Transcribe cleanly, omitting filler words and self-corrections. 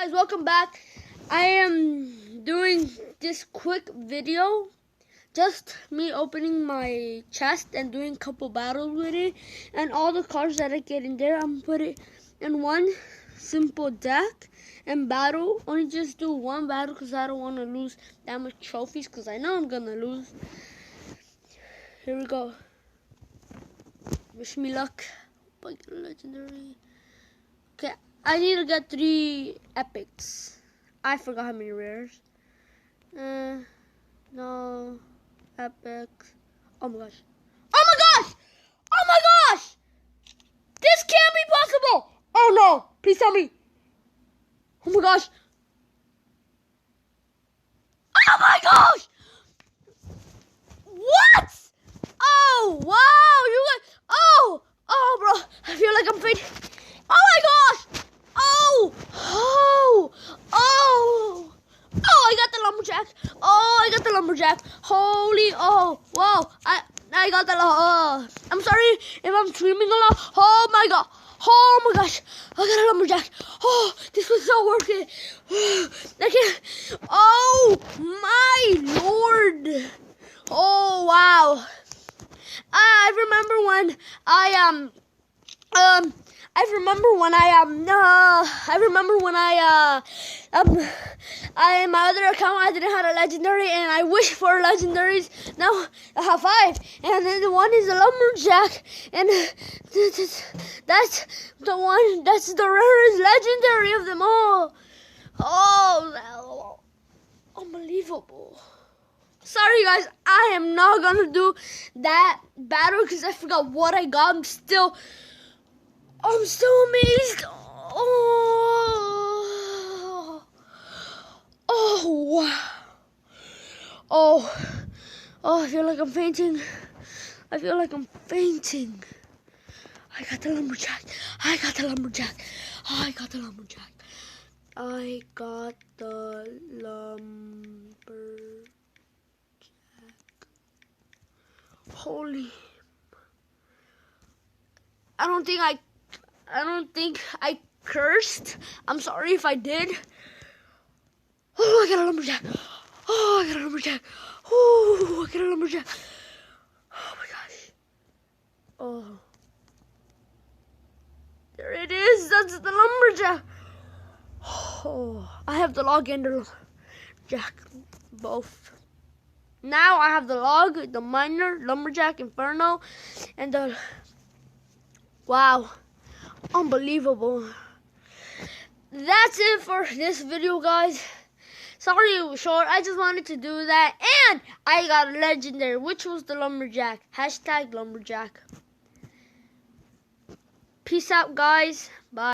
Guys, welcome back. I am doing this quick video, just me opening my chest and doing a couple battles with it, and all the cards that I get in there, I'm put it in one simple deck and battle. Only just do one battle because I don't want to lose that much trophies because I know I'm gonna lose. Here we go. Wish me luck. Hope I get a legendary. Okay, I need to get 3 epics. I forgot how many rares. No epics. Oh my gosh. Oh my gosh! Oh my gosh! This can't be possible! Oh no! Please tell me. Oh my gosh. Oh my gosh! What? Oh wow! You guys. Oh bro. I feel like I'm fainting. Oh my gosh! Oh! I got the lumberjack. I got the lumberjack. Holy, wow. I got the, I'm sorry if I'm screaming a lot. Oh my god. Oh my gosh. I got a lumberjack. Oh, this was so worth it. I can't. Oh my lord. Oh wow. I remember when my other account I didn't have a legendary and I wished for legendaries. Now I have 5 and then the one is a lumberjack and that's the rarest legendary of them all. Oh, unbelievable. Sorry guys, I am not gonna do that battle because I forgot what I got. I'm still amazed. Wow. I feel like I'm fainting. I got the lumberjack. I got the lumberjack. Holy. I don't think I cursed. I'm sorry if I did. I got a lumberjack. I got a lumberjack. Oh my gosh. There it is. That's the lumberjack. I have the log and the lumberjack both. Now I have the log, the miner, lumberjack, inferno, and the... Wow. Unbelievable. That's it for this video, guys. Sorry it was short. I just wanted to do that. And I got a legendary, which was the lumberjack. #lumberjack. Peace out, guys. Bye.